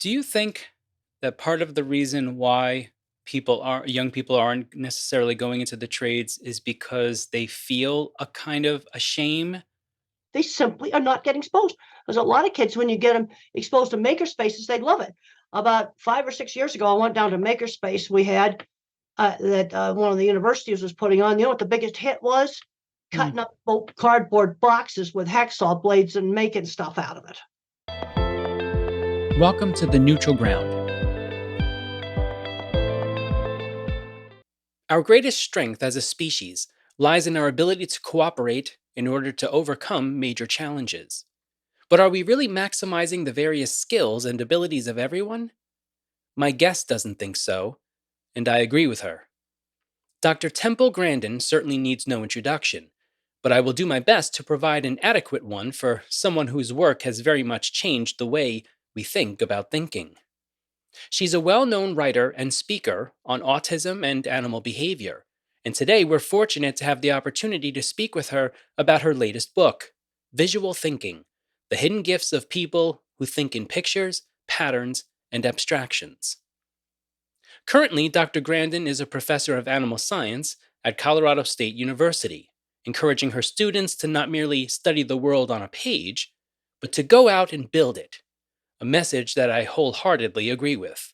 Do you think that part of the reason why young people aren't necessarily going into the trades is because they feel a kind of a shame? They simply are not getting exposed. There's a lot of kids, when you get them exposed to maker spaces, they love it. About 5 or 6 years ago, I went down to makerspace we had that one of the universities was putting on. You know what the biggest hit was? Hmm. Cutting up cardboard boxes with hacksaw blades and making stuff out of it. Welcome to the neutral ground. Our greatest strength as a species lies in our ability to cooperate in order to overcome major challenges. But are we really maximizing the various skills and abilities of everyone? My guest doesn't think so, and I agree with her. Dr. Temple Grandin certainly needs no introduction, but I will do my best to provide an adequate one for someone whose work has very much changed the way we think about thinking. She's a well known writer and speaker on autism and animal behavior, and today we're fortunate to have the opportunity to speak with her about her latest book, Visual Thinking: The Hidden Gifts of People Who Think in Pictures, Patterns, and Abstractions. Currently, Dr. Grandin is a professor of animal science at Colorado State University, encouraging her students to not merely study the world on a page, but to go out and build it, a message that I wholeheartedly agree with.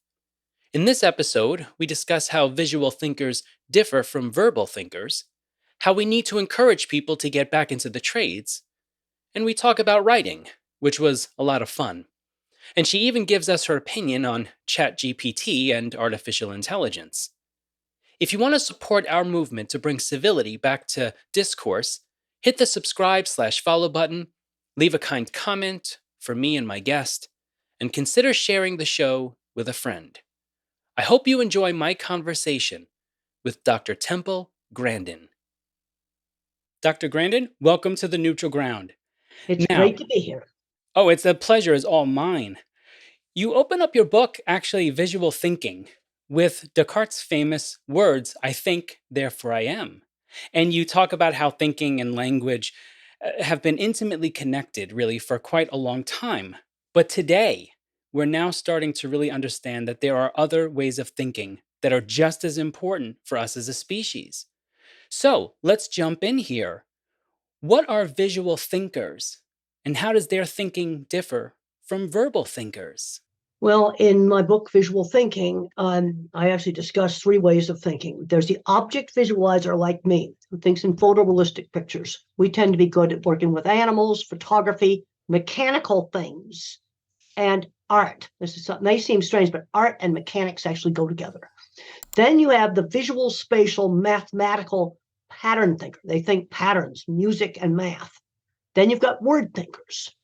In this episode, we discuss how visual thinkers differ from verbal thinkers, how we need to encourage people to get back into the trades, and we talk about writing, which was a lot of fun. And she even gives us her opinion on ChatGPT and artificial intelligence. If you want to support our movement to bring civility back to discourse, hit the subscribe/follow button, leave a kind comment for me and my guest, and consider sharing the show with a friend. I hope you enjoy my conversation with Dr. Temple Grandin. Dr. Grandin, welcome to the Neutral Ground. It's Now, great to be here. oh, it's a pleasure is all mine. You open up your book, actually, Visual Thinking, with Descartes' famous words, I think, therefore I am. And you talk about how thinking and language have been intimately connected, really, for quite a long time. But today, we're now starting to really understand that there are other ways of thinking that are just as important for us as a species. So let's jump in here. What are visual thinkers, and how does their thinking differ from verbal thinkers? Well, in my book, Visual Thinking, I actually discuss three ways of thinking. There's the object visualizer, like me, who thinks in photorealistic pictures. We tend to be good at working with animals, photography, mechanical things, and art. This is something may seem strange, but art and mechanics actually go together. Then you have the visual, spatial, mathematical pattern thinker. They think patterns, music, and math. Then you've got word thinkers.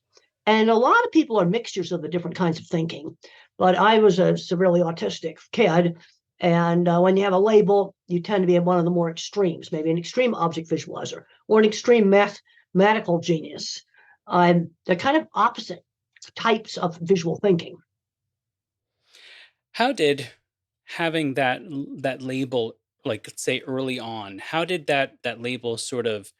And a lot of people are mixtures of the different kinds of thinking. But I was a severely autistic kid. And when you have a label, you tend to be one of the more extremes, maybe an extreme object visualizer or an extreme mathematical genius. They're kind of opposite types of visual thinking. How did having that label, like let's say early on, how did that label sort of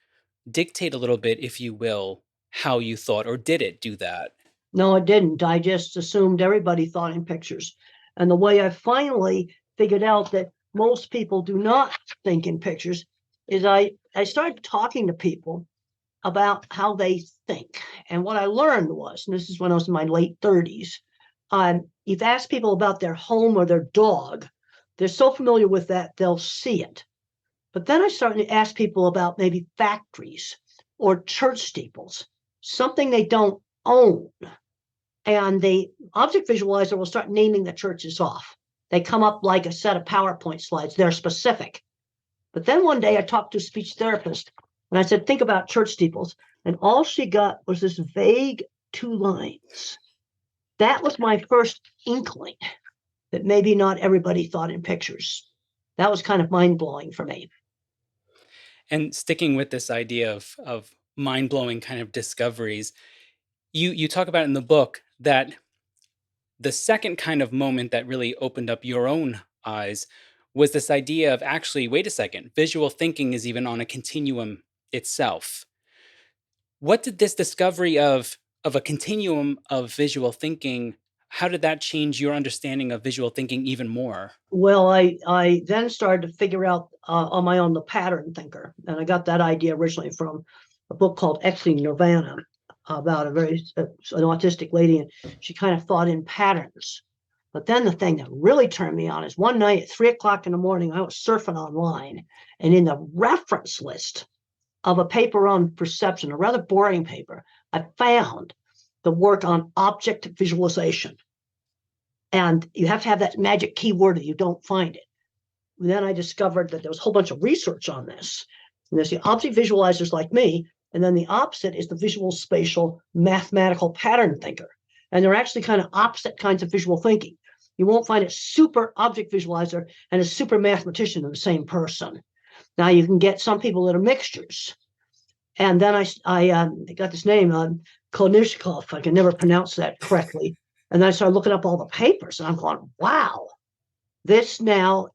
dictate a little bit, if you will, how you thought, or did it do that? No, it didn't. I just assumed everybody thought in pictures. And the way I finally figured out that most people do not think in pictures is I started talking to people about how they think. And what I learned was, and this is when I was in my late 30s, you've asked people about their home or their dog. They're so familiar with that, they'll see it. But then I started to ask people about maybe factories or church steeples, something they don't own. And the object visualizer will start naming the churches off. They come up like a set of PowerPoint slides. They're specific. But then one day I talked to a speech therapist and I said, think about church steeples. And all she got was this vague 2 lines. That was my first inkling that maybe not everybody thought in pictures. That was kind of mind blowing for me. And sticking with this idea of mind-blowing kind of discoveries, you talk about in the book that the second kind of moment that really opened up your own eyes was this idea of, actually, wait a second, visual thinking is even on a continuum itself. What did this discovery of a continuum of visual thinking, How did that change your understanding of visual thinking even more? Well, I then started to figure out on my own the pattern thinker, and I got that idea originally from a book called Exiting Nirvana about an autistic lady, and she kind of thought in patterns. But then the thing that really turned me on is one night at 3 o'clock in the morning, I was surfing online, and in the reference list of a paper on perception, a rather boring paper, I found the work on object visualization. And you have to have that magic keyword or you don't find it. Then I discovered that there was a whole bunch of research on this. And there's the object visualizers like me, and then the opposite is the visual spatial mathematical pattern thinker. And they're actually kind of opposite kinds of visual thinking. You won't find a super object visualizer and a super mathematician in the same person. Now you can get some people that are mixtures. And then I got this name, Konishkov. I can never pronounce that correctly. And then I started looking up all the papers, and I'm going, wow, this now,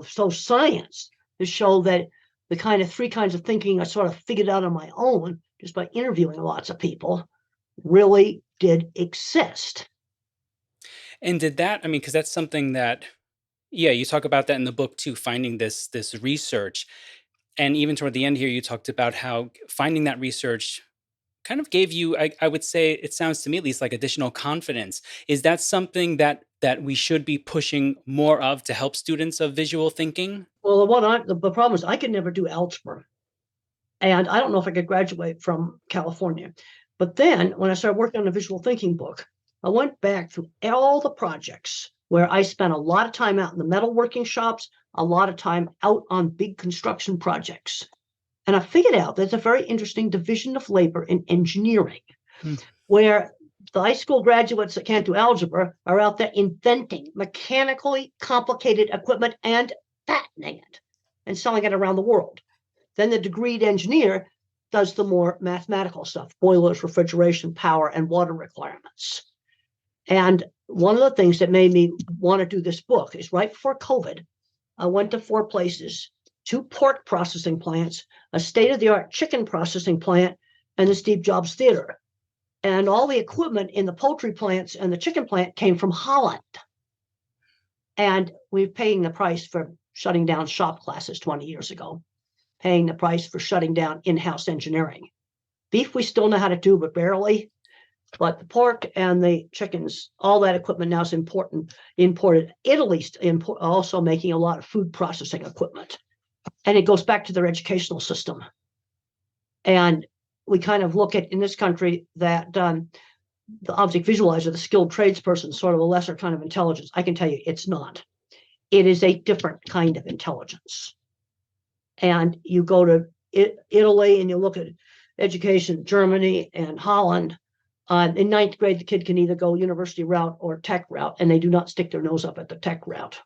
so science to show that the kind of three kinds of thinking I sort of figured out on my own just by interviewing lots of people really did exist. And did that, I mean, because that's something that, yeah, you talk about that in the book too, finding this research. And even toward the end here, you talked about how finding that research kind of gave you, I would say, it sounds to me at least like additional confidence. Is that something that we should be pushing more of to help students of visual thinking? Well, the problem is I could never do algebra, and I don't know if I could graduate from California. But then when I started working on a visual thinking book, I went back through all the projects where I spent a lot of time out in the metalworking shops, a lot of time out on big construction projects. And I figured out there's a very interesting division of labor in engineering, Hmm. where the high school graduates that can't do algebra are out there inventing mechanically complicated equipment and patenting it and selling it around the world. Then the degreed engineer does the more mathematical stuff, boilers, refrigeration, power, and water requirements. And one of the things that made me want to do this book is right before COVID, I went to four places: two pork processing plants, a state of the art chicken processing plant, and the Steve Jobs Theater. And all the equipment in the poultry plants and the chicken plant came from Holland. And we're paying the price for shutting down shop classes 20 years ago, paying the price for shutting down in house engineering. Beef, we still know how to do, but barely. But the pork and the chickens, all that equipment now is imported. Italy's also making a lot of food processing equipment. And it goes back to their educational system. And we kind of look at in this country that the object visualizer, the skilled tradesperson, sort of a lesser kind of intelligence. I can tell you it's not. It is a different kind of intelligence. And you go to Italy and you look at education, Germany and Holland. In ninth grade, the kid can either go university route or tech route, and they do not stick their nose up at the tech route.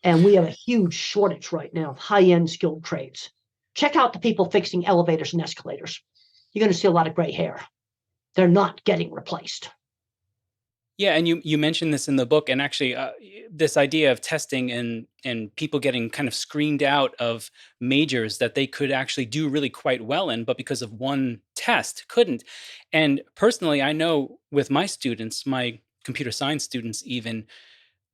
And we have a huge shortage right now of high-end skilled trades. Check out the people fixing elevators and escalators. You're going to see a lot of gray hair. They're not getting replaced. Yeah, and you mentioned this in the book, and actually, this idea of testing and people getting kind of screened out of majors that they could actually do really quite well in, but because of one test couldn't. And personally, I know with my students, my computer science students, even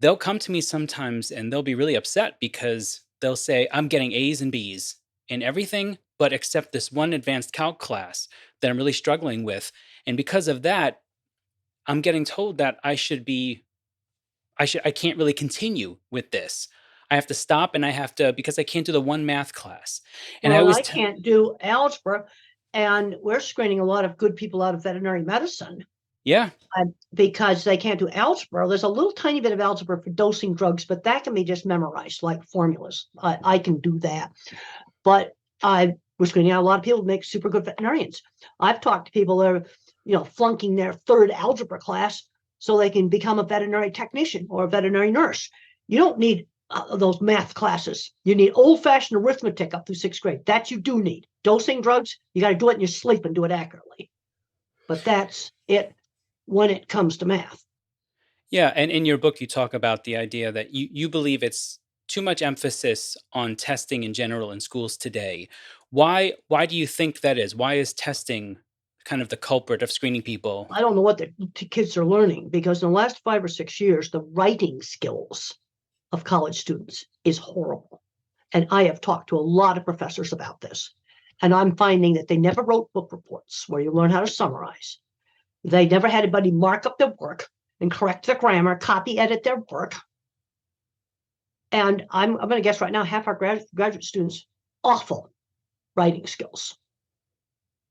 they'll come to me sometimes and they'll be really upset because they'll say, "I'm getting A's and B's in everything, but except this one advanced calc class that I'm really struggling with," and because of that I'm getting told that I can't really continue with this. I have to stop and I have to because I can't do the one math class. And I Well, always I can't do algebra, and we're screening a lot of good people out of veterinary medicine yeah. because they can't do algebra. There's a little tiny bit of algebra for dosing drugs, but that can be just memorized like formulas. I can do that. But we're screening out a lot of people to make super good veterinarians. I've talked to people that are, flunking their third algebra class so they can become a veterinary technician or a veterinary nurse. You don't need those math classes. You need old-fashioned arithmetic up through sixth grade. That you do need. Dosing drugs, you got to do it in your sleep and do it accurately. But that's it when it comes to math. Yeah, and in your book you talk about the idea that you believe it's too much emphasis on testing in general in schools today. Why do you think that is? Why is testing kind of the culprit of screening people. I don't know what the kids are learning, because in the last 5 or 6 years, the writing skills of college students is horrible. And I have talked to a lot of professors about this. And I'm finding that they never wrote book reports where you learn how to summarize. They never had anybody mark up their work and correct their grammar, copy edit their work. And I'm going to guess right now, half our graduate students, awful writing skills.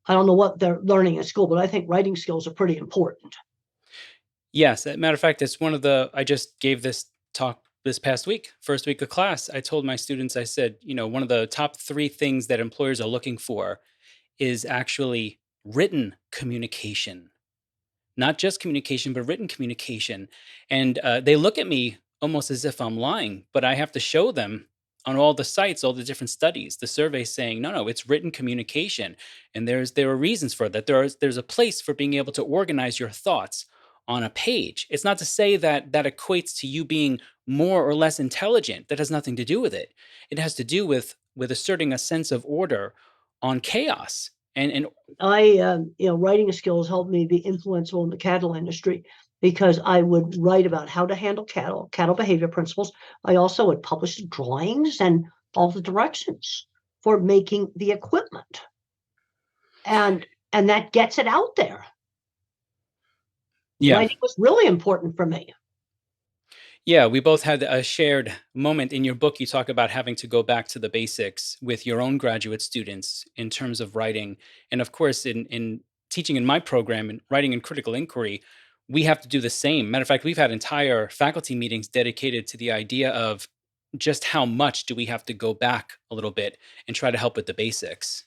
I don't know what they're learning in school, but I think writing skills are pretty important. Yes, as a matter of fact, it's one of the I just gave this talk this past week, first week of class. I told my students, I said, one of the top 3 things that employers are looking for is actually written communication. Not just communication, but written communication. And they look at me almost as if I'm lying, but I have to show them on all the sites, all the different studies, the surveys saying, no, no, it's written communication. And there are reasons for that. There's a place for being able to organize your thoughts on a page. It's not to say that that equates to you being more or less intelligent. That has nothing to do with it. It has to do with asserting a sense of order on chaos. And Writing skills helped me be influential in the cattle industry, because I would write about how to handle cattle behavior principles. I also would publish drawings and all the directions for making the equipment. And that gets it out there. yeah, Writing was really important for me. Yeah, we both had a shared moment. In your book, you talk about having to go back to the basics with your own graduate students in terms of writing. And of course, in teaching in my program in writing and critical inquiry, we have to do the same. Matter of fact, we've had entire faculty meetings dedicated to the idea of just how much do we have to go back a little bit and try to help with the basics.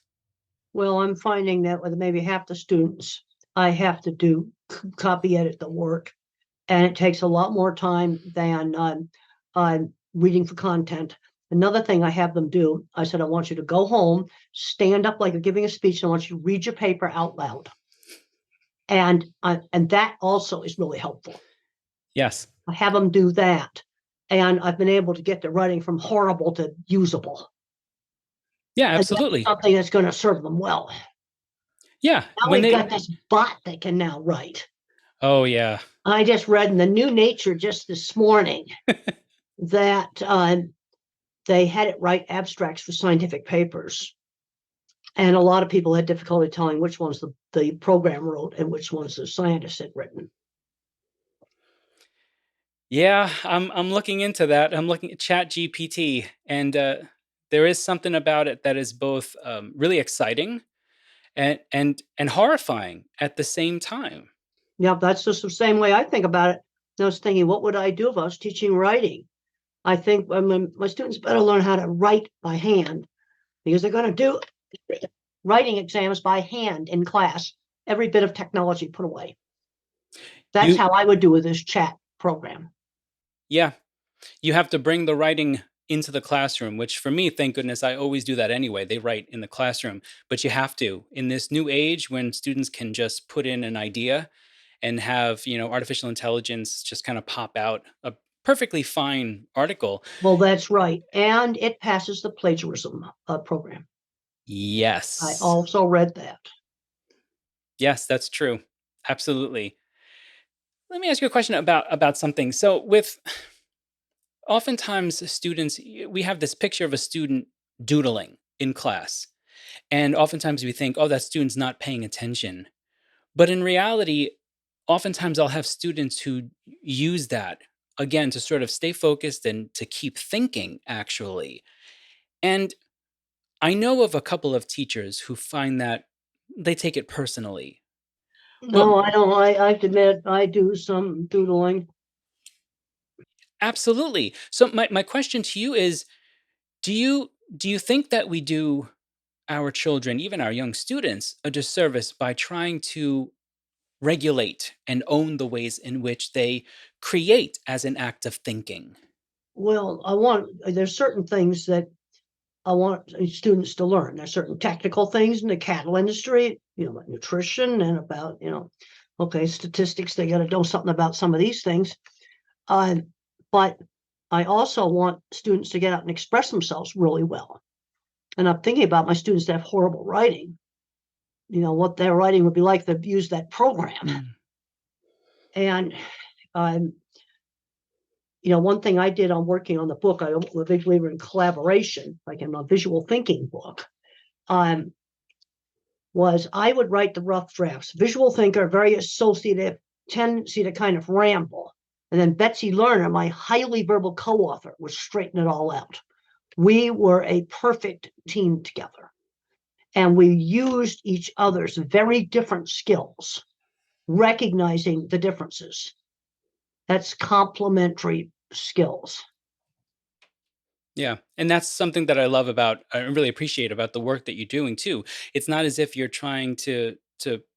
Well, I'm finding that with maybe half the students, I have to do copy edit the work, and it takes a lot more time than reading for content. Another thing I have them do, I said, I want you to go home, stand up like you're giving a speech, and I want you to read your paper out loud. And that also is really helpful. Yes. I have them do that, and I've been able to get the writing from horrible to usable. Yeah, And that's absolutely. something that's going to serve them well. Yeah. Now we've got this bot that can now write. Oh, yeah. I just read in the New Nature just this morning that they had it write abstracts for scientific papers. And a lot of people had difficulty telling which ones the program wrote and which ones the scientists had written. Yeah, I'm looking into that. I'm looking at Chat GPT, and there is something about it that is both really exciting and horrifying at the same time. Yeah, that's just the same way I think about it. I was thinking, what would I do if I was teaching writing? I think my students better learn how to write by hand, because they're going to do writing exams by hand in class. Every bit of technology put away. That's You how I would do with this chat program. Yeah, you have to bring the writing into the classroom, which for me, thank goodness, I always do that anyway. They write in the classroom, but you have to in this new age when students can just put in an idea and have, artificial intelligence just kind of pop out a perfectly fine article. Well, that's right. And it passes the plagiarism program. I Yes. also read that. Yes, that's true. Absolutely. Let me ask you a question about something. So with oftentimes students, we have this picture of a student doodling in class. And oftentimes we think, oh, that student's not paying attention. But in reality, oftentimes I'll have students who use that again to sort of stay focused and to keep thinking, actually. And I know of a couple of teachers who find that they take it personally. But No, I don't. I admit I do some doodling. absolutely. So my question to you is, do you think that we do our children, even our young students, a disservice by trying to regulate and own the ways in which they create as an act of thinking? Well, there's certain things that I want students to learn. There's certain technical things in the cattle industry, like nutrition and about, okay, statistics. They got to know something about some of these things. But I also want students to get out and express themselves really well. And I'm thinking about my students that have horrible writing. what their writing would be like. They've used that program. Mm. And one thing I did on working on the book, I'm a big believer in collaboration, like in a visual thinking book, was I would write the rough drafts. Visual thinker, very associative, tendency to kind of ramble. And then Betsy Lerner, my highly verbal co-author, would straighten it all out. We were a perfect team together. And we used each other's very different skills, recognizing the differences. That's complementary skills. Yeah. And that's something that I really appreciate about the work that you're doing too. It's not as if you're trying to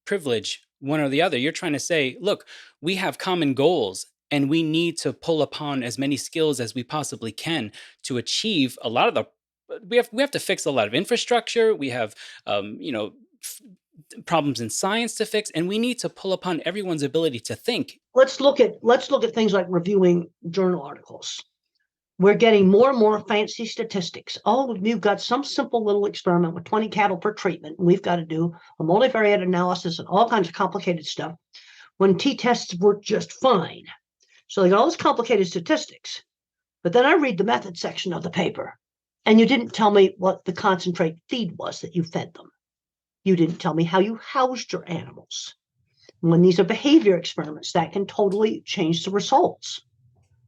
privilege one or the other. You're trying to say, look, we have common goals and we need to pull upon as many skills as we possibly can to achieve a lot of the we have to fix a lot of infrastructure. We have f- problems in science to fix, and we need to pull upon everyone's ability to think. Let's look at things like reviewing journal articles. We're getting more and more fancy statistics. Oh, we've got some simple little experiment with 20 cattle per treatment, and we've got to do a multivariate analysis and all kinds of complicated stuff when t-tests work just fine. So they got all these complicated statistics. But then I read the method section of the paper, and you didn't tell me what the concentrate feed was that you fed them. You didn't tell me how you housed your animals. When these are behavior experiments, that can totally change the results.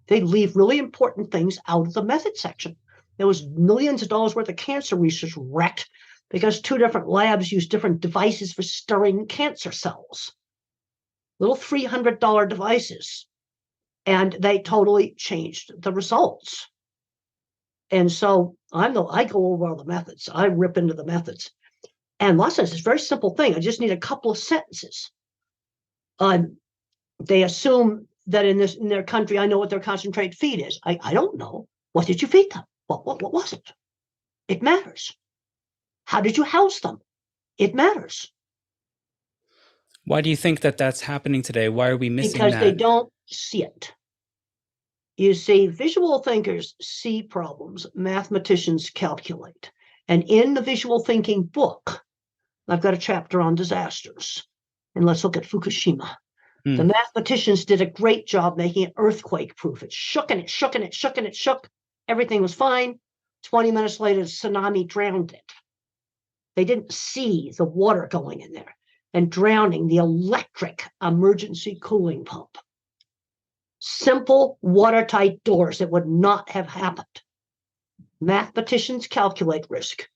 They leave really important things out of the method section. There was millions of dollars worth of cancer research wrecked because two different labs used different devices for stirring cancer cells. Little $300 devices. And they totally changed the results. And so I go over all the methods. I rip into the methods. And lots of times it's a very simple thing. I just need a couple of sentences. They assume that in their country, I know what their concentrate feed is. I don't know. What did you feed them? What was it? It matters. How did you house them? It matters. Why do you think that that's happening today? Why are we missing Because they that? don't see it. You see, visual thinkers see problems, mathematicians calculate. And in the visual thinking book, I've got a chapter on disasters. And let's look at Fukushima. The Mm. mathematicians did a great job making it earthquake proof. It shook and it shook and it shook and it shook. Everything was fine. 20 minutes later, the tsunami drowned it. They didn't see the water going in there and drowning the electric emergency cooling pump. Simple watertight doors that would not have happened. Mathematicians calculate risk.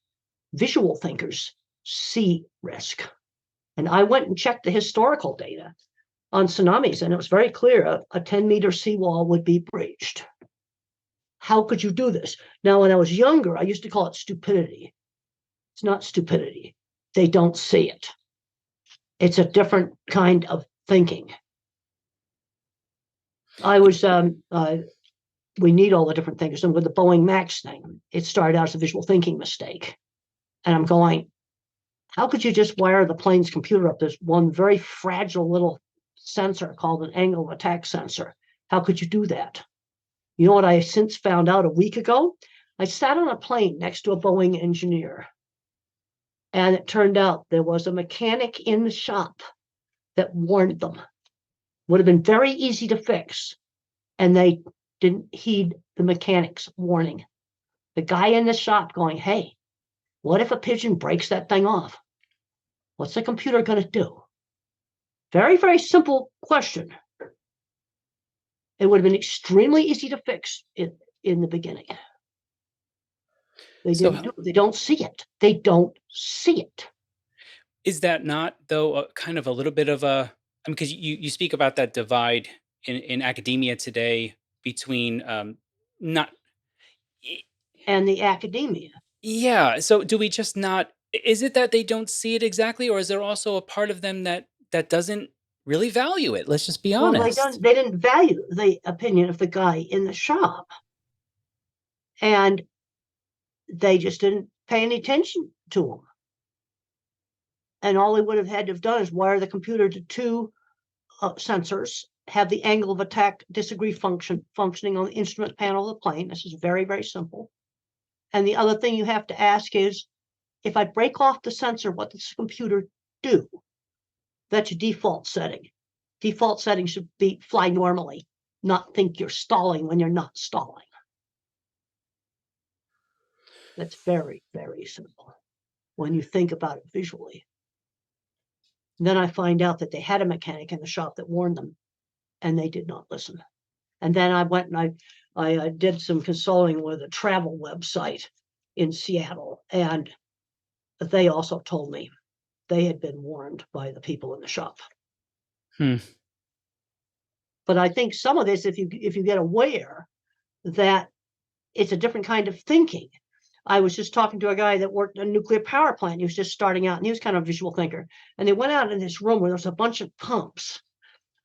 Visual thinkers see risk. And I went and checked the historical data on tsunamis, and it was very clear a 10-meter seawall would be breached. How could you do this? Now, when I was younger, I used to call it stupidity. It's not stupidity. They don't see it. It's a different kind of thinking. We need all the different things. And with the Boeing Max thing, it started out as a visual thinking mistake. And I'm going, how could you just wire the plane's computer up? There's one very fragile little sensor called an angle of attack sensor. How could you do that? You know what I since found out a week ago? I sat on a plane next to a Boeing engineer, and it turned out there was a mechanic in the shop that warned them. Would have been very easy to fix, and they didn't heed the mechanic's warning. The guy in the shop going, hey, what if a pigeon breaks that thing off? What's the computer going to do? Very, very simple question. It would have been extremely easy to fix it in the beginning. They didn't do it. They don't see it. They don't see it. Is that not, though, kind of a little bit of a, I mean, because you speak about that divide in academia today between not, And the academia. yeah. So do we just not, is it that they don't see it exactly, or is there also a part of them that doesn't really value it? Let's just be Well, honest. they didn't value the opinion of the guy in the shop. And they just didn't pay any attention to him. And all they would have had to have done is wire the computer to two sensors, have the angle of attack disagree functioning on the instrument panel of the plane. This is very, very simple. And the other thing you have to ask is, if I break off the sensor, what does the computer do. That's your default setting. Default setting should be fly normally, not think you're stalling when you're not stalling. That's very, very simple when you think about it visually. And then I find out that they had a mechanic in the shop that warned them, and they did not listen. And then I went and I did some consulting with a travel website in Seattle, and they also told me they had been warned by the people in the shop. Hmm. But I think some of this, if you get aware that it's a different kind of thinking. I was just talking to a guy that worked in a nuclear power plant. He was just starting out, and he was kind of a visual thinker. And they went out in this room where there was a bunch of pumps,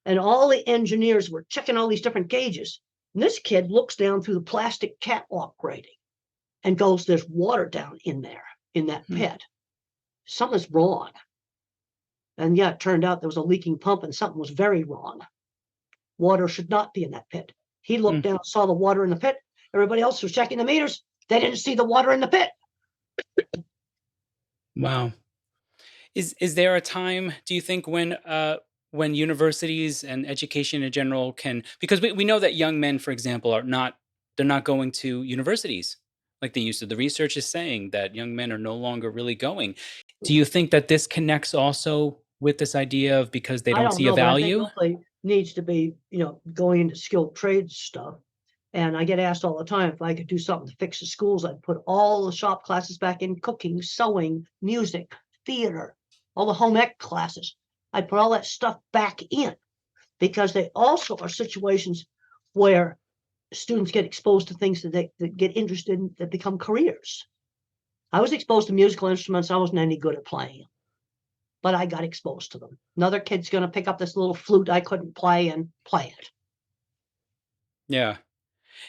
and all the engineers were checking all these different gauges. And this kid looks down through the plastic catwalk grating and goes, "There's water down in there in that Hmm. pit. Something's wrong." And yeah, it turned out there was a leaking pump, and something was very wrong. Water should not be in that pit. He Hmm. looked down, saw the water in the pit. Everybody else was checking the meters. They didn't see the water in the pit. Wow. Is there a time, do you think, when universities and education in general can, because we know that young men, for example, they're not going to universities like they used to. The research is saying that young men are no longer really going. Do you think that this connects also with this idea of because they I don't don't see a know, but I think value? mostly needs to be, going into skilled trades stuff. And I get asked all the time if I could do something to fix the schools. I'd put all the shop classes back in: cooking, sewing, music, theater, all the home ec classes. I'd put all that stuff back in because they also are situations where students get exposed to things that get interested in, that become careers. I was exposed to musical instruments. I wasn't any good at playing, but I got exposed to them. Another kid's going to pick up this little flute I couldn't play and play it. Yeah.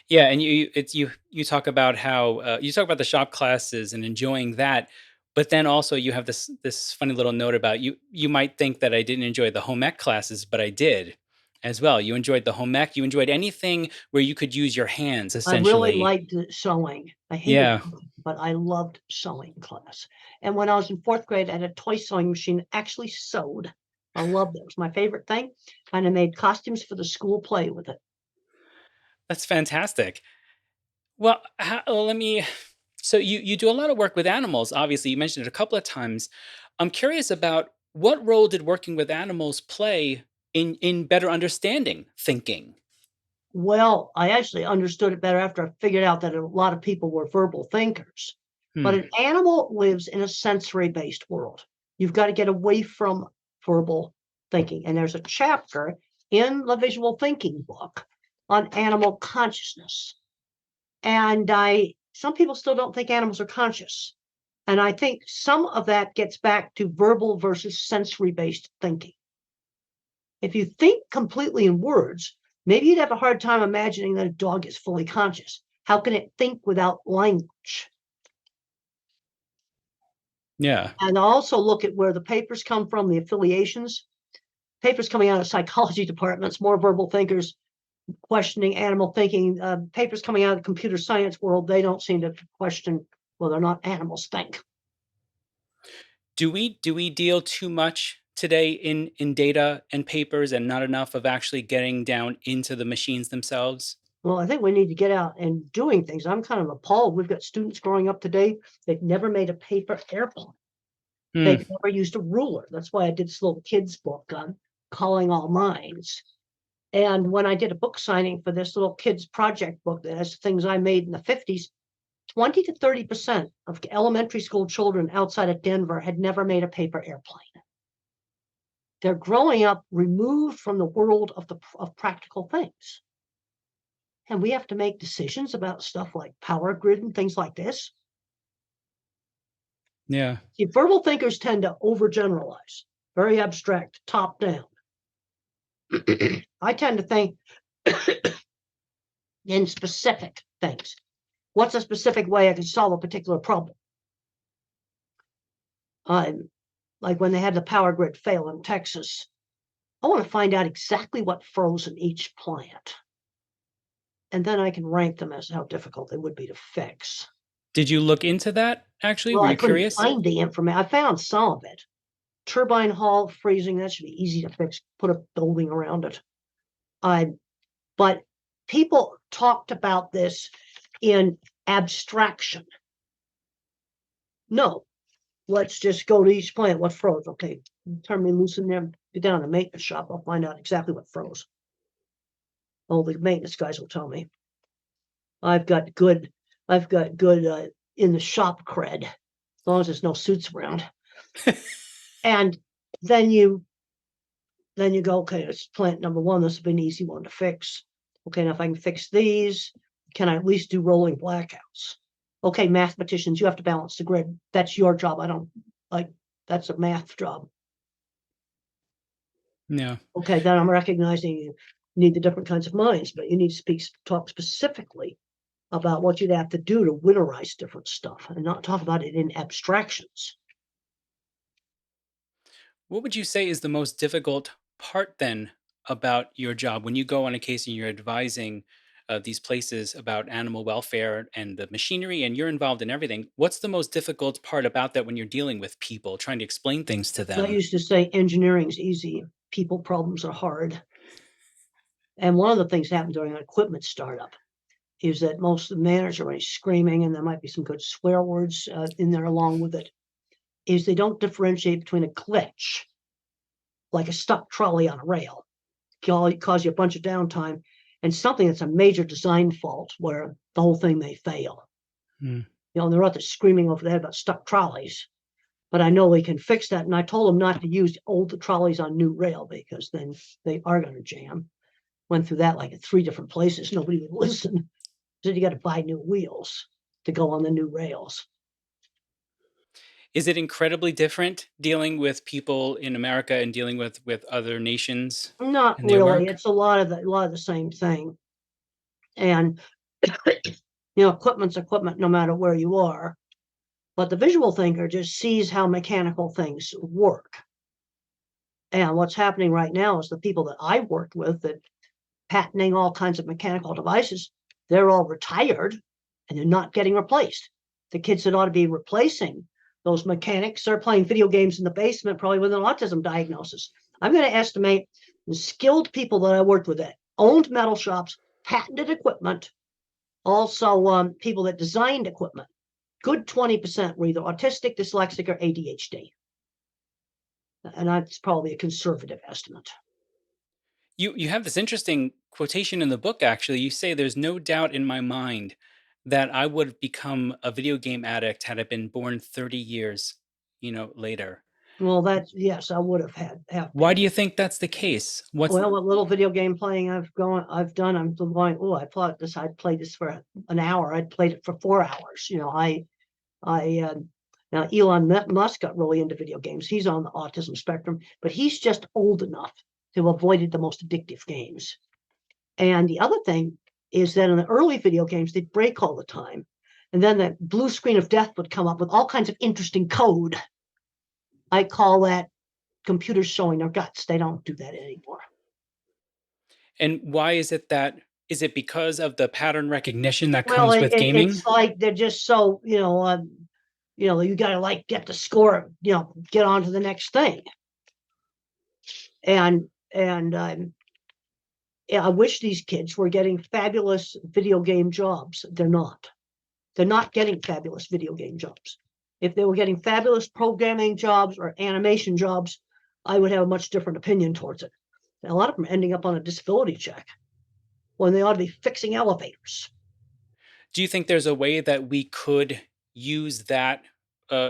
Yeah, and you talk about how, you talk about the shop classes and enjoying that, but then also you have this funny little note about you might think that I didn't enjoy the home ec classes, but I did as well. You enjoyed the home ec, you enjoyed anything where you could use your hands I really essentially. liked sewing. I hated Yeah, cooking, but I loved sewing class. And when I was in fourth grade, I had a toy sewing machine that actually sewed. I loved it. It was my favorite thing. And I made costumes for the school play with it. that's fantastic. Well, let me, so you do a lot of work with animals, obviously. You mentioned it a couple of times. I'm curious about what role did working with animals play in better understanding thinking? Well, I actually understood it better after I figured out that a lot of people were verbal thinkers. But Hmm. an animal lives in a sensory based world. You've got to get away from verbal thinking. And there's a chapter in the visual thinking book on animal consciousness. And some people still don't think animals are conscious. And I think some of that gets back to verbal versus sensory based thinking. If you think completely in words, maybe you'd have a hard time imagining that a dog is fully conscious. How can it think without language? Yeah. And also look at where the papers come from, the affiliations. Papers coming out of psychology departments, more verbal thinkers questioning animal thinking. Papers coming out of the computer science world, they don't seem to question whether or not animals think. Do we deal too much today in data and papers and not enough of actually getting down into the machines themselves? Well, I think we need to get out and doing things. I'm kind of appalled. We've got students growing up today. They've never made a paper airplane. Hmm. They've never used a ruler. That's why I did this little kids book on calling all minds. And when I did a book signing for this little kids project book that has things I made in the 50s, 20 to 30% of elementary school children outside of Denver had never made a paper airplane. They're growing up removed from the world of practical things. And we have to make decisions about stuff like power grid and things like this. Yeah. See, verbal thinkers tend to overgeneralize, very abstract, top down. I tend to think in specific things. What's a specific way I can solve a particular problem? Like when they had the power grid fail in Texas, I want to find out exactly what froze in each plant. And then I can rank them as how difficult they would be to fix. Did you look into that actually? Well, Were I you couldn't curious? find the information. I found some of it, turbine hall freezing, that should be easy to fix. Put a building around it. I But people talked about this in abstraction. No, let's just go to each plant. What froze? Okay, turn me loose in there. Get down to the maintenance shop. I'll find out exactly what froze. Oh, the maintenance guys will tell me. I've got good. I've got good in the shop cred, as long as there's no suits around. And then you go, okay, it's plant number one. This will be an easy one to fix. Okay, now if I can fix these, can I at least do rolling blackouts? Okay, mathematicians, you have to balance the grid. That's your job. I don't like that's a math job. Yeah. Okay, then I'm recognizing you need the different kinds of minds, but you need to talk specifically about what you'd have to do to winterize different stuff and not talk about it in abstractions. What would you say is the most difficult part then about your job when you go on a case and you're advising these places about animal welfare and the machinery and you're involved in everything? What's the most difficult part about that when you're dealing with people, trying to explain things to I them? used to say engineering's easy, people problems are hard. And one of the things that happened during an equipment startup is that most of the managers are screaming, and there might be some good swear words in there along with it, is they don't differentiate between a glitch, like a stuck trolley on a rail, cause you a bunch of downtime, and something that's a major design fault where the whole thing may fail. Hmm. They're out there screaming over their head about stuck trolleys. But I know we can fix that. And I told them not to use old trolleys on new rail because then they are going to jam. Went through that like at 3 different places. Nobody would listen. Said you got to buy new wheels to go on the new rails. Is it incredibly different dealing with people in America and dealing with other nations Not in their really. work? It's a lot of the same thing. And equipment's equipment no matter where you are. But the visual thinker just sees how mechanical things work. And what's happening right now is the people that I worked with that patenting all kinds of mechanical devices, they're all retired and they're not getting replaced. The kids that ought to be replacing those mechanics are playing video games in the basement, probably with an autism diagnosis. I'm going to estimate the skilled people that I worked with that owned metal shops, patented equipment, also people that designed equipment. Good 20% were either autistic, dyslexic, or ADHD. And that's probably a conservative estimate. You have this interesting quotation in the book, actually. You say, "There's no doubt in my mind that I would have become a video game addict had I been born 30 years, later." Well, that's yes, I would have Why been. do you think that's the case? What's Well, what little video game playing I've done, I'm going, oh, I'd played this for an hour. I'd played it for 4 hours. Now Elon Musk got really into video games. He's on the autism spectrum, but he's just old enough to have avoided the most addictive games. And the other thing is that in the early video games, they'd break all the time. And then the blue screen of death would come up with all kinds of interesting code. I call that computers showing their guts. They don't do that anymore. and why is it because of the pattern recognition that Well, comes with gaming? it's like they're just so you got to like get the score, get on to the next thing. And yeah, I wish these kids were getting fabulous video game jobs. They're not. They're not getting fabulous video game jobs. If they were getting fabulous programming jobs or animation jobs, I would have a much different opinion towards it. And a lot of them are ending up on a disability check when they ought to be fixing elevators. Do you think there's a way that we could use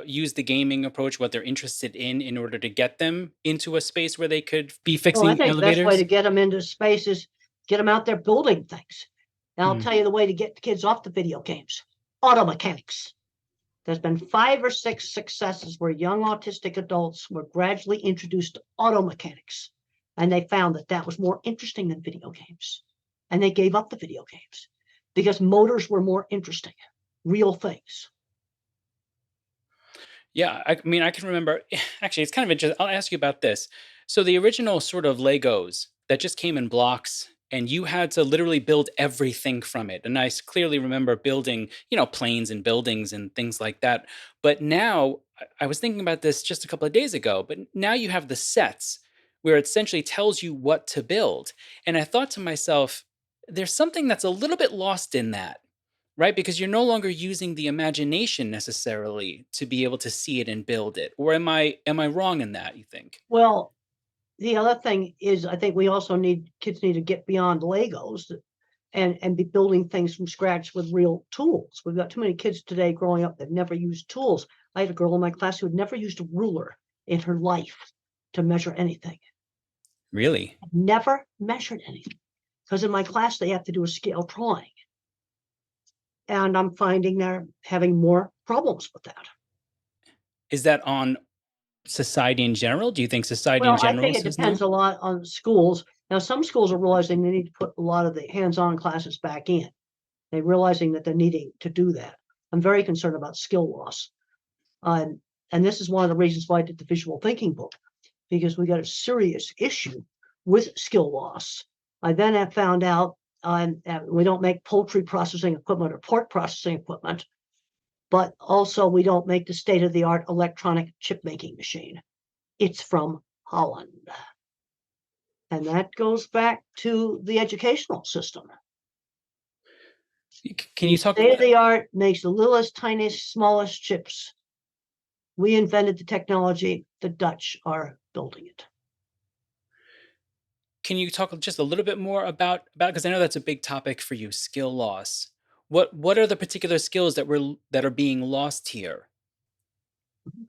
use the gaming approach, what they're interested in order to get them into a space where they could be Well, I fixing think the best way to elevators? get them into space is get them out there building things. And I'll Hmm. tell you the way to get the kids off the video games: auto mechanics. There's been 5 or 6 successes where young autistic adults were gradually introduced to auto mechanics, and they found that that was more interesting than video games. And they gave up the video games because motors were more interesting, real things. Yeah, I mean, I can remember. Actually, it's kind of interesting. I'll ask you about this. So the original sort of Legos that just came in blocks, and you had to literally build everything from it. And clearly remember building, planes and buildings and things like that. But now I was thinking about this just a couple of days ago, but now you have the sets where it essentially tells you what to build. And I thought to myself, there's something that's a little bit lost in that, right? Because you're no longer using the imagination necessarily to be able to see it and build it. Or am I wrong in that, you think? Well, the other thing is I think we also need kids need to get beyond Legos and be building things from scratch with real tools. We've got too many kids today growing up that never used tools. I had a girl in my class who had never used a ruler in her life to measure anything. Really? Never measured anything. Because in my class they have to do a scale drawing. And I'm finding they're having more problems with that. Is that on society in general? Do you think society in Well, I general think it says no? depends a lot on schools. Now, some schools are realizing they need to put a lot of the hands-on classes back in. They're realizing that they're needing to do that. I'm very concerned about skill loss. Um, and this is one of the reasons why I did the visual thinking book, because we got a serious issue with skill loss. I then have found out we don't make poultry processing equipment or pork processing equipment, but also we don't make the state-of-the-art electronic chip making machine. It's from Holland. And that goes back to the educational system. Can The you talk? state of the art makes the littlest, tiniest, smallest chips. We invented the technology. The Dutch are building it. Can you talk just a little bit more about because I know that's a big topic for you, skill loss. What are the particular skills that are being lost here?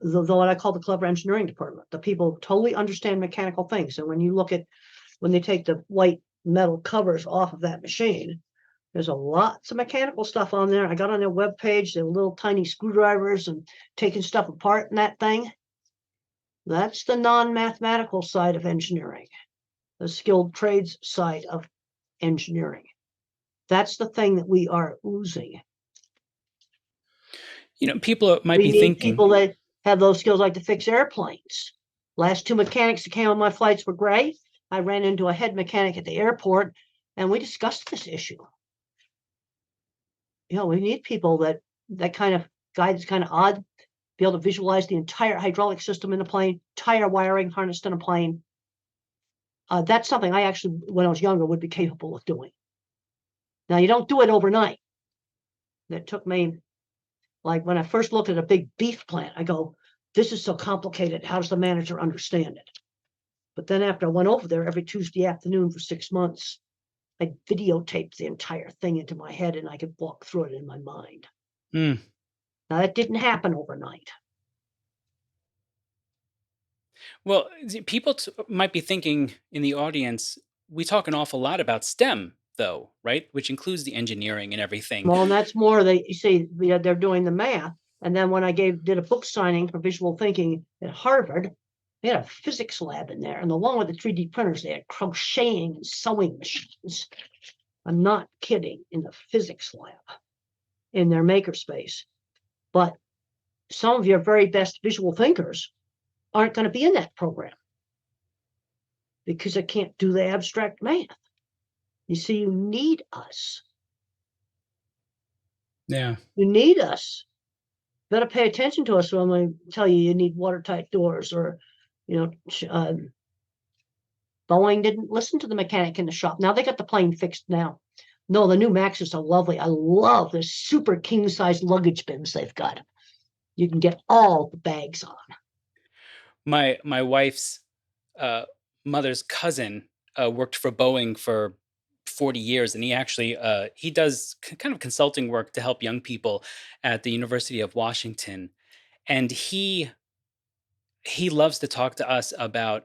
The what I call the clever engineering department. The people totally understand mechanical things. And when you look at when they take the white metal covers off of that machine, there's a lots of mechanical stuff on there. I got on their webpage. There were little tiny screwdrivers and taking stuff apart in that thing. That's the non-mathematical side of engineering, the skilled trades side of engineering. That's the thing that we are losing. People might We be need thinking, people that have those skills like to fix airplanes. Last two mechanics that came on my flights were great. I ran into a head mechanic at the airport and we discussed this issue. We need people that kind of guy that's kind of odd, be able to visualize the entire hydraulic system in the plane, tire wiring harnessed in a plane. That's something I actually, when I was younger, would be capable of doing. Now, you don't do it overnight. That took me, like when I first looked at a big beef plant, I go, this is so complicated. How does the manager understand it? But then after I went over there every Tuesday afternoon for 6 months, I videotaped the entire thing into my head and I could walk through it in my mind. "Hmm, Now, that didn't happen overnight. well, people might be thinking in the audience, we talk an awful lot about STEM, though, right? Which includes the engineering and everything. Well, and that's more you see, they're doing the math. And then when I did a book signing for visual thinking at Harvard, they had a physics lab in there. And along with the 3D printers, they had crocheting and sewing machines. I'm not kidding, in the physics lab in their makerspace. But some of your very best visual thinkers aren't going to be in that program because they can't do the abstract math. You see, you need us. Yeah. You need us. Better pay attention to us when we tell you you need watertight doors, or you know Boeing didn't listen to the mechanic in the shop. Now they got the plane fixed now. No, the new Maxes are lovely. I love the super king size luggage bins they've got. You can get all the bags on. My wife's uh, mother's cousin worked for Boeing for 40 years, and he does kind of consulting work to help young people at the University of Washington. And he loves to talk to us about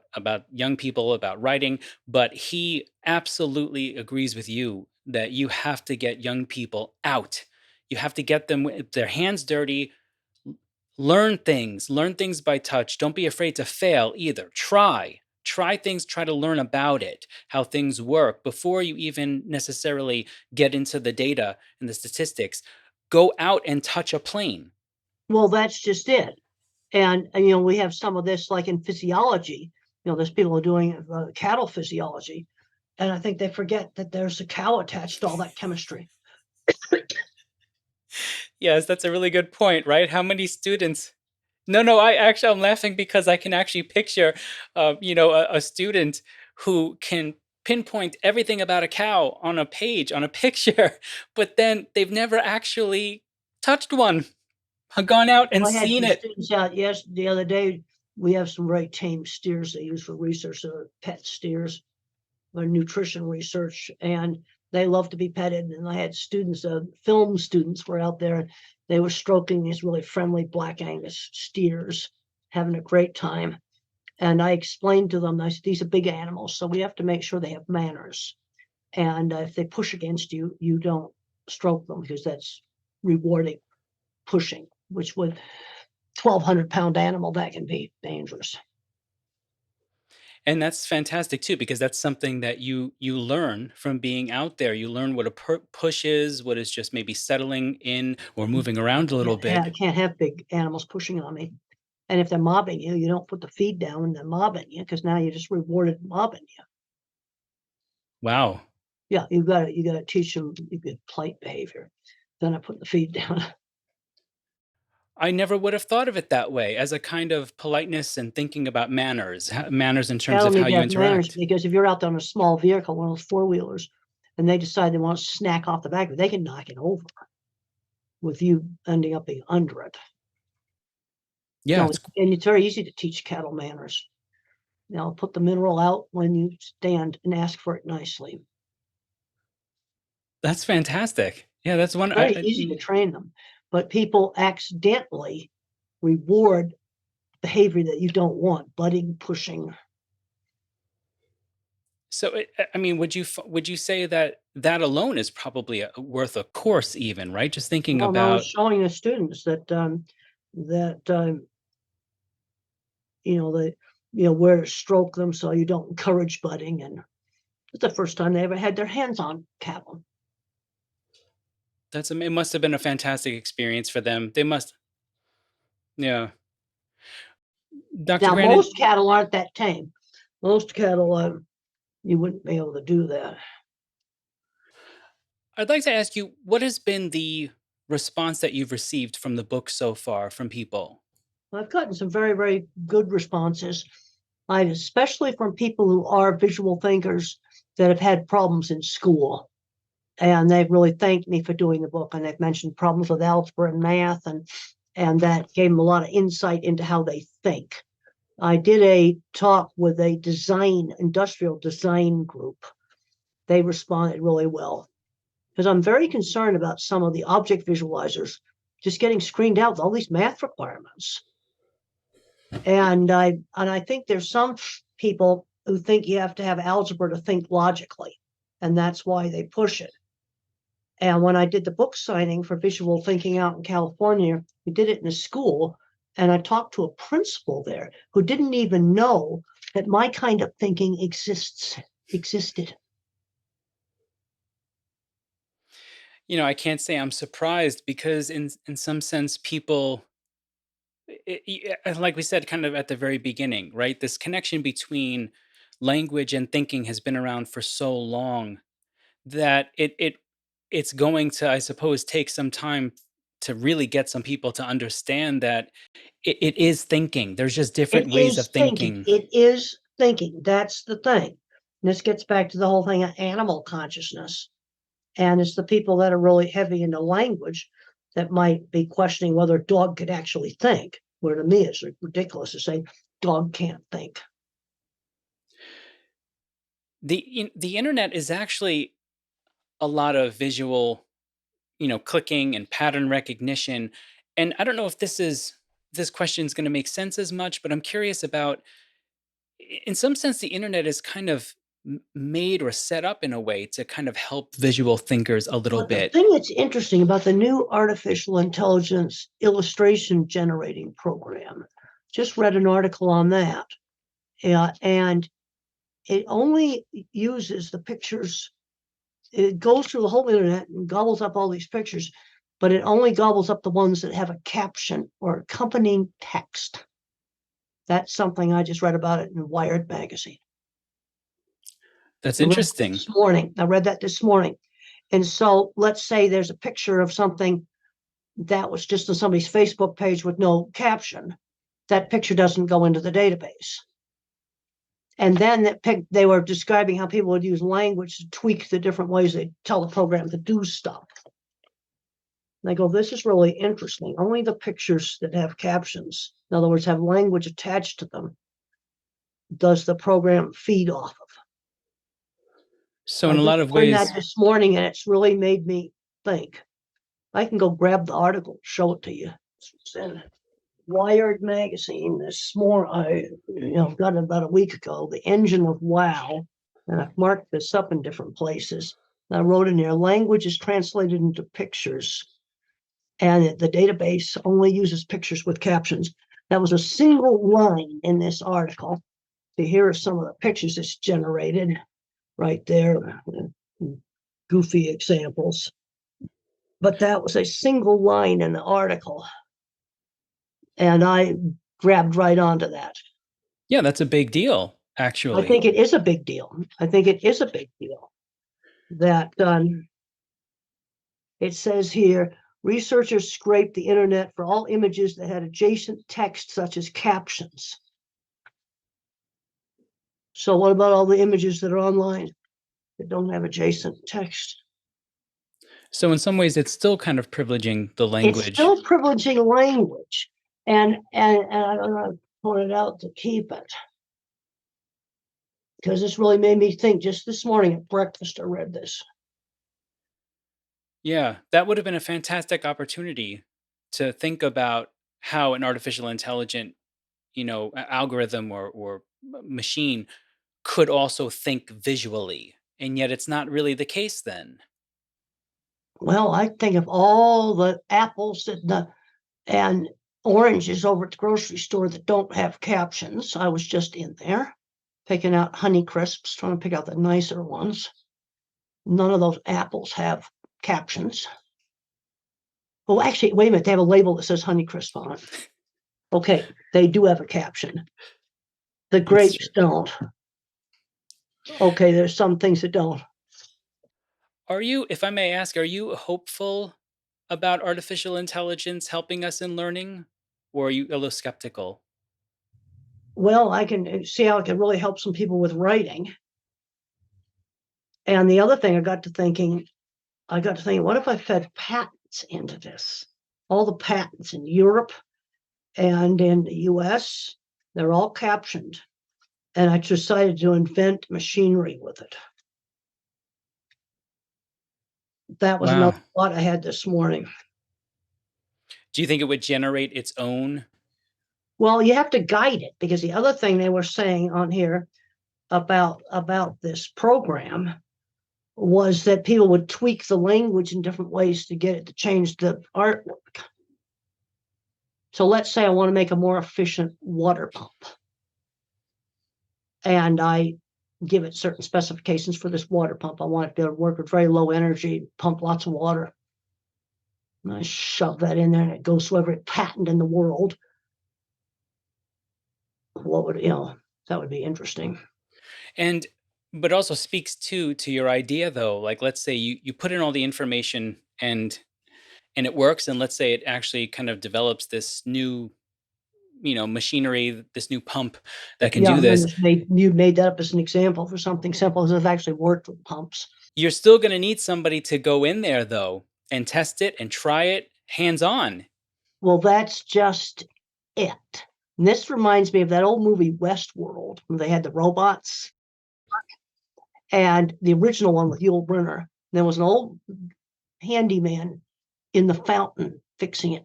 young people, about writing, but he absolutely agrees with you that you have to get young people out. You have to get them with their hands dirty. Learn things by touch. Don't be afraid to fail either. Try things, try to learn about it, how things work before you even necessarily get into the data and the statistics. Go out and touch a plane. Well, that's just it. And we have some of this like in physiology. There's people doing cattle physiology, and I think they forget that there's a cow attached to all that chemistry. Yes, that's a really good point, right? How many students No, no, I'm laughing because I can actually picture, a student who can pinpoint everything about a cow on a page, on a picture, but then they've never actually touched one, gone out and I had seen some it. students out the other day. We have some very tame steers they use for research, pet steers or nutrition research, and they love to be petted. And I had students, film students were out there. They were stroking these really friendly Black Angus steers, having a great time. And I explained to them, I said, these are big animals, so we have to make sure they have manners. And if they push against you, you don't stroke them because that's rewarding pushing, which would 1,200-pound animal, that can be dangerous. And that's fantastic too, because that's something that you learn from being out there. You learn what a push is, what is just maybe settling in or moving around a little I bit. can't have big animals pushing on me. And if they're mobbing you, you don't put the feed down when they're mobbing you because now you just rewarded mobbing you. Wow. Yeah, you gotta teach them polite behavior. Then I put the feed down. I never would have thought of it that way as a kind of politeness and thinking about manners, manners in terms Cattle of how need to you have manners interact. because if you're out there on a small vehicle, one of those four wheelers, and they decide they want to snack off the back of it, they can knock it over with you ending up being under it. Yeah, No, and it's very easy to teach cattle manners. Now put the mineral out when you stand and ask for it nicely. that's fantastic. Yeah, that's one. Very easy to train them, but people accidentally reward behavior that you don't want, butting, pushing. So, I mean, would you say that that alone is probably worth a course, even right? Just thinking Well, I was about. showing the students that they where to stroke them so you don't encourage butting, and it's the first time they ever had their hands on cattle. It must have been a fantastic experience for them. They must. Yeah, Dr. Now, Grandin, most cattle aren't that tame. Most cattle, you wouldn't be able to do that. I'd like to ask you, what has been the response that you've received from the book so far from people? I've gotten some very, very good responses. Especially from people who are visual thinkers that have had problems in school. And they've really thanked me for doing the book. And they've mentioned problems with algebra and math, and that gave them a lot of insight into how they think. I did a talk with a industrial design group. They responded really well because I'm very concerned about some of the object visualizers just getting screened out with all these math requirements. And I think there's some people who think you have to have algebra to think logically, and that's why they push it. And when I did the book signing for visual thinking out in California, we did it in a school, and I talked to a principal there who didn't even know that my kind of thinking existed. I can't say I'm surprised because in some sense people like we said kind of at the very beginning, right? This connection between language and thinking has been around for so long that it's going to, I suppose, take some time to really get some people to understand that it is thinking. There's just different It ways of is thinking. thinking. It is thinking. That's the thing. And this gets back to the whole thing of animal consciousness. And it's the people that are really heavy into language that might be questioning whether a dog could actually think, where to me it's ridiculous to say dog can't think. The internet is actually a lot of visual, clicking and pattern recognition. And I don't know if this question is going to make sense as much, but I'm curious about, in some sense, the internet is kind of made or set up in a way to kind of help visual thinkers a little But the bit. thing that's interesting about the new artificial intelligence illustration generating program, just read an article on that. And it only uses the pictures. It goes through the whole internet and gobbles up all these pictures, but it only gobbles up the ones that have a caption or accompanying text. That's something I just read about it in Wired magazine. That's I read interesting. this morning. I read that this morning. And so let's say there's a picture of something that was just on somebody's Facebook page with no caption. that picture doesn't go into the database. And then they were describing how people would use language to tweak the different ways they tell the program to do stuff. And I go, this is really interesting. Only the pictures that have captions, in other words, have language attached to them, does the program feed off of. So I in a just lot of learned ways, that this morning, and it's really made me think. I can go grab the article, show it to you. It's in Wired magazine this morning. I got it about a week ago. The Engine of Wow, and I've marked this up in different places. And I wrote in there, language is translated into pictures, and the database only uses pictures with captions. That was a single line in this article. So here are some of the pictures it's generated right there. Goofy examples. But that was a single line in the article. And I grabbed right onto that. yeah, that's a big deal, I actually. think it is a big deal. I think it is a big deal that it says here, researchers scraped the internet for all images that had adjacent text such as captions. So what about all the images that are online that don't have adjacent text? So in some ways, it's still kind of privileging the It's language. still privileging language. And I pointed out to keep it. Because this really made me think. Just this morning at breakfast, I read this. Yeah, that would have been a fantastic opportunity to think about how an artificial intelligent, algorithm or machine could also think visually. And yet it's not really the case then. Well, I think of all the apples and oranges over at the grocery store that don't have captions. I was just in there picking out Honey Crisps, trying to pick out the nicer ones. None of those apples have captions. Oh, actually, wait a minute. They have a label that says Honey Crisp on it. Okay, they do have a caption. The That's true. grapes don't. Okay, there's some things that don't. Are you, if I may ask, are you hopeful about artificial intelligence helping us in learning? Or are you a little skeptical? Well, I can see how it can really help some people with writing. And the other thing I got to thinking, what if I fed patents into this? All the patents in Europe and in the US, they're all captioned. And I decided to invent machinery with it. That was another Wow. thought I had this morning. Do you think it would generate its own? Well, you have to guide it, because the other thing they were saying on here about this program was that people would tweak the language in different ways to get it to change the artwork. So let's say I want to make a more efficient water pump, and I give it certain specifications for this water pump. I want it to be able to work with very low energy, pump lots of water. And I shove that in there, and it goes to every patent in the world. What would that would be interesting. And but also speaks to your idea though. Like let's say you put in all the information and it works, and let's say it actually kind of develops this new, machinery, this new pump that can Yeah, do this. you made that up as an example for something simple as I've actually worked with pumps. You're still going to need somebody to go in there though and test it and try it hands on. Well, that's just it. And this reminds me of that old movie Westworld, where they had the robots, and the original one with Yul Brynner. There was an old handyman in the fountain fixing it.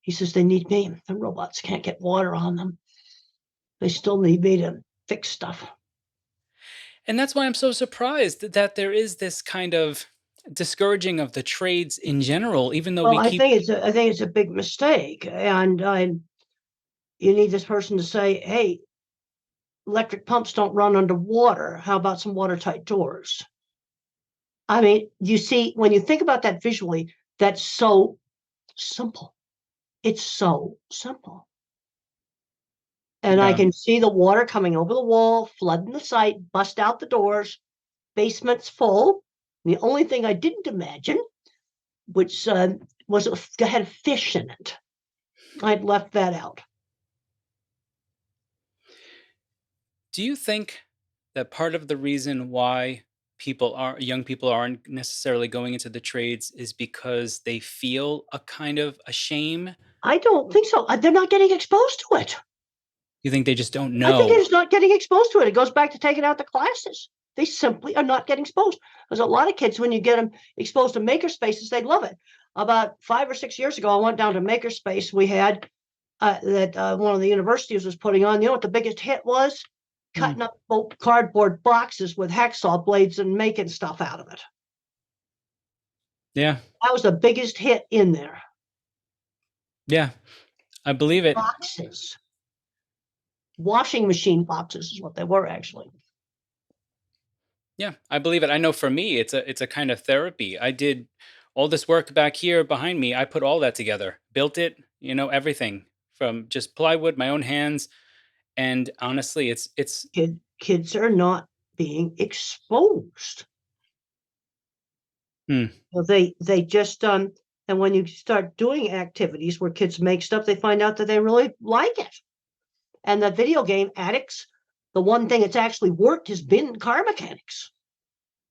He says, they need me. The robots can't get water on them. They still need me to fix stuff. And that's why I'm so surprised that there is this kind of discouraging of the trades in general, even though Well, we I keep. think it's a big mistake, and you need this person to say, hey, electric pumps don't run underwater. How about some watertight doors? I mean, you see, when you think about that visually, that's so simple. It's so simple. And I Yeah. can see the water coming over the wall, flooding the site, bust out the doors, basement's full. The only thing I didn't imagine, which was it had fish in it. I'd left that out. Do you think that part of the reason why young people aren't necessarily going into the trades is because they feel a kind of a shame? I don't think so. They're not getting exposed to it. You think they just don't I think they're know? just not getting exposed to it. It goes back to taking out the classes. They simply are not getting exposed. There's a lot of kids, when you get them exposed to maker spaces, they love it. About 5 or 6 years ago, I went down to makerspace. We had that one of the universities was putting on. You know what the biggest hit was? Mm, Cutting up cardboard boxes with hacksaw blades and making stuff out of it. yeah, That was the biggest hit in there. yeah, I believe it. Boxes, washing machine boxes is what they were actually. Yeah, I believe it. I know for me, it's a kind of therapy. I did all this work back here behind me. I put all that together, built it. Everything from just plywood, my own hands, and honestly, it's. Kids are not being exposed. Mm, Well, they just and when you start doing activities where kids make stuff, they find out that they really like it. And the video game addicts, the one thing that's actually worked has been car mechanics.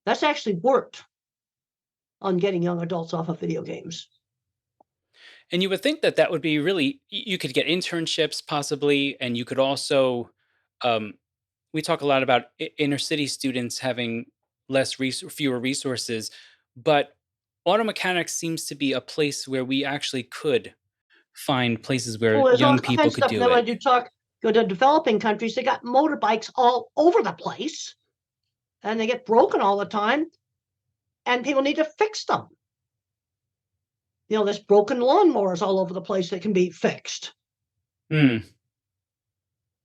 That's actually worked on getting young adults off of video games. and you would think that that would be really. You could get internships possibly, and you could also. Um, we talk a lot about inner city students having fewer resources, but auto mechanics seems to be a place where we actually could find places where Well, there's all young stuff and people could stuff. And do then it. when you go to developing countries, they got motorbikes all over the place and they get broken all the time and people need to fix them. There's broken lawnmowers all over the place that can be fixed. Mm.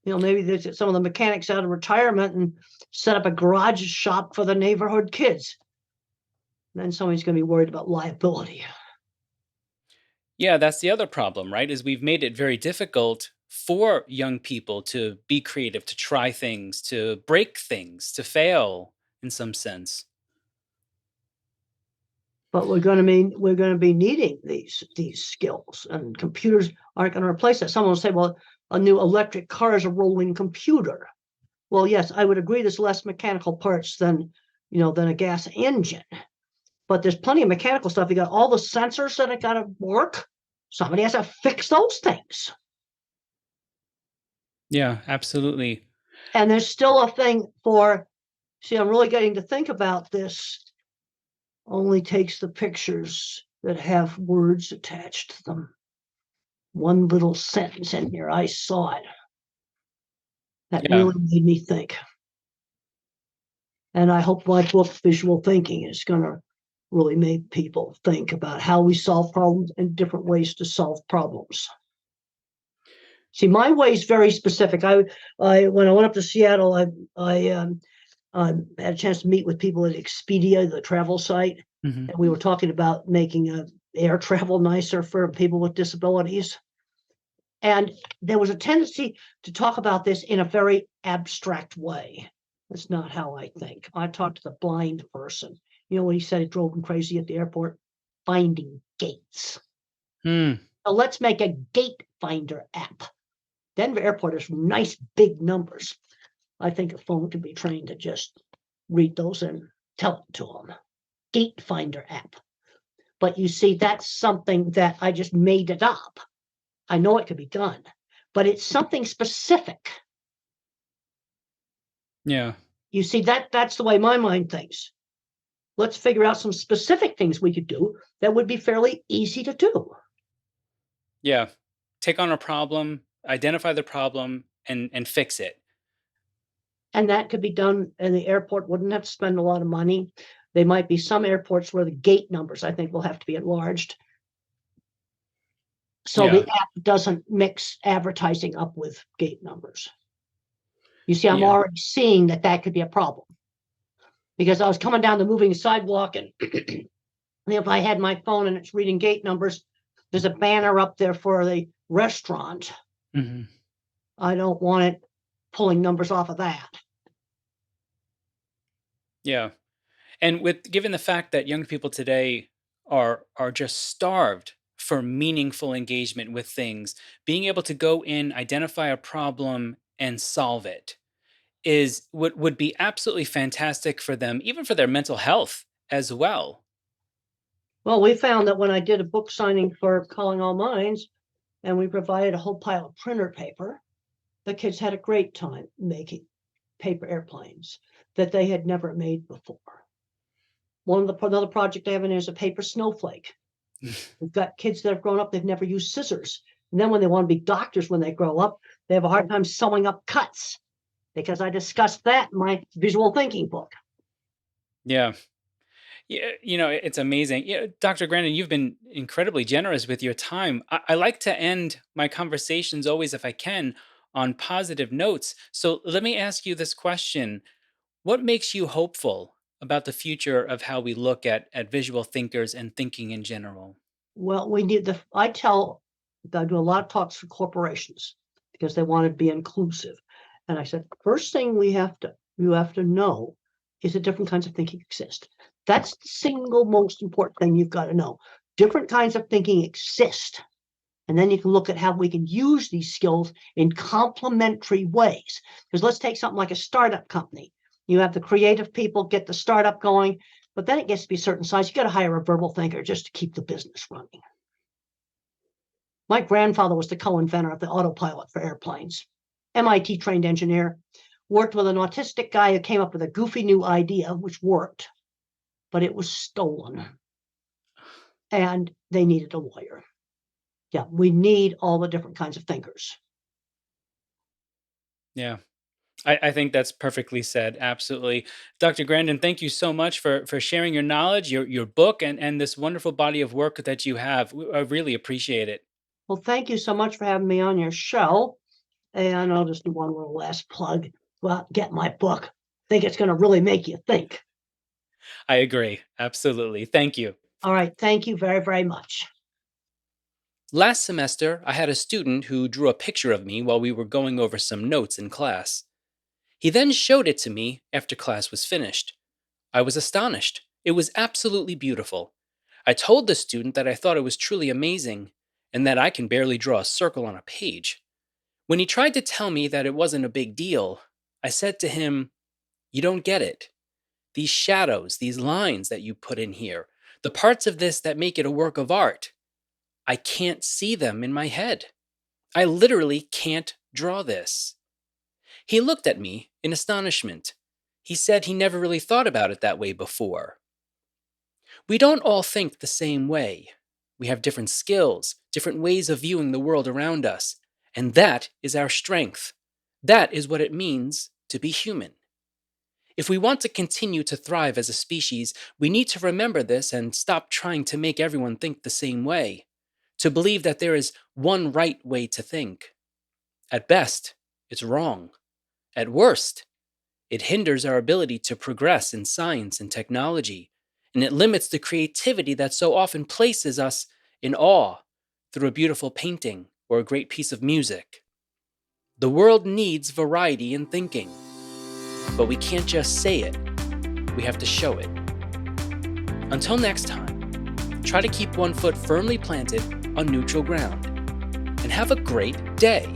Maybe they get some of the mechanics out of retirement and set up a garage shop for the neighborhood kids. Then somebody's going to be worried about liability. Yeah, that's the other problem, right? Is we've made it very difficult for young people to be creative, to try things, to break things, to fail in some sense. But we're going to be needing these skills, and computers aren't going to replace that. Someone will say, "Well, a new electric car is a rolling computer." Well, yes, I would agree. There's less mechanical parts than a gas engine, but there's plenty of mechanical stuff. You got all the sensors that got to work. Somebody has to fix those things. Yeah, absolutely. And there's still a thing for, see, I'm really getting to think about this. Only takes the pictures that have words attached to them. One little sentence in here, I saw it. That Yeah. really made me think. And I hope my book, Visual Thinking, is going to really make people think about how we solve problems and different ways to solve problems. See, my way is very specific. I when I went up to Seattle, I had a chance to meet with people at Expedia, the travel site, Hmm. and we were talking about making air travel nicer for people with disabilities. And there was a tendency to talk about this in a very abstract way. That's not how I think. I talked to the blind person. You know what he said? It drove him crazy at the airport. Finding gates. Hmm. So let's make a gate finder app. Denver Airport has nice big numbers. I think a phone can be trained to just read those and tell it to them. Gate finder app. But you see, that's something that I just made it up. I know it could be done, but it's something specific. Yeah. You see, that's the way my mind thinks. Let's figure out some specific things we could do that would be fairly easy to do. Yeah. Take on a problem, identify the problem, and fix it. And that could be done, and the airport wouldn't have to spend a lot of money. There might be some airports where the gate numbers, I think, will have to be enlarged. So the Yeah. app doesn't mix advertising up with gate numbers. You see, I'm Yeah. already seeing that could be a problem because I was coming down the moving sidewalk, and if I had my phone and it's reading gate numbers, there's a banner up there for the restaurant. Hmm. I don't want it pulling numbers off of that. Yeah. And with given the fact that young people today are just starved for meaningful engagement with things, being able to go in, identify a problem, and solve it is would be absolutely fantastic for them, even for their mental health as well. Well, we found that when I did a book signing for Calling All Minds and we provided a whole pile of printer paper, the kids had a great time making paper airplanes that they had never made before. Another project they have in there is a paper snowflake. We've got kids that have grown up, they've never used scissors. And then when they want to be doctors when they grow up, they have a hard time sewing up cuts because I discussed that in my visual thinking book. Yeah. Yeah, it's amazing. Yeah, Dr. Grandin, you've been incredibly generous with your time. I like to end my conversations always, if I can, on positive notes. So let me ask you this question. What makes you hopeful about the future of how we look at visual thinkers and thinking in general? Well, we need the I tell I do a lot of talks for corporations because they want to be inclusive. And I said, first thing you have to know is that different kinds of thinking exist. That's the single most important thing you've got to know. Different kinds of thinking exist. And then you can look at how we can use these skills in complementary ways. Because let's take something like a startup company. You have the creative people get the startup going, but then it gets to be a certain size. You got to hire a verbal thinker just to keep the business running. My grandfather was the co-inventor of the autopilot for airplanes. MIT trained engineer, worked with an autistic guy who came up with a goofy new idea, which worked, but it was stolen. And they needed a lawyer. Yeah, we need all the different kinds of thinkers. Yeah. I think that's perfectly said. Absolutely. Dr. Grandin, thank you so much for sharing your knowledge, your book, and this wonderful body of work that you have. I really appreciate it. Well, thank you so much for having me on your show. And I'll just do one little last plug. Go out and get my book. I think it's going to really make you think. I agree. Absolutely. Thank you. All right. Thank you very, very much. Last semester, I had a student who drew a picture of me while we were going over some notes in class. He then showed it to me after class was finished. I was astonished. It was absolutely beautiful. I told the student that I thought it was truly amazing and that I can barely draw a circle on a page. When he tried to tell me that it wasn't a big deal, I said to him, "You don't get it. These shadows, these lines that you put in here, the parts of this that make it a work of art, I can't see them in my head. I literally can't draw this." He looked at me in astonishment. He said he never really thought about it that way before. We don't all think the same way. We have different skills, different ways of viewing the world around us, and that is our strength. That is what it means to be human. If we want to continue to thrive as a species, we need to remember this and stop trying to make everyone think the same way, to believe that there is one right way to think. At best, it's wrong. At worst, it hinders our ability to progress in science and technology, and it limits the creativity that so often places us in awe through a beautiful painting or a great piece of music. The world needs variety in thinking, but we can't just say it, we have to show it. Until next time, try to keep one foot firmly planted on neutral ground, and have a great day.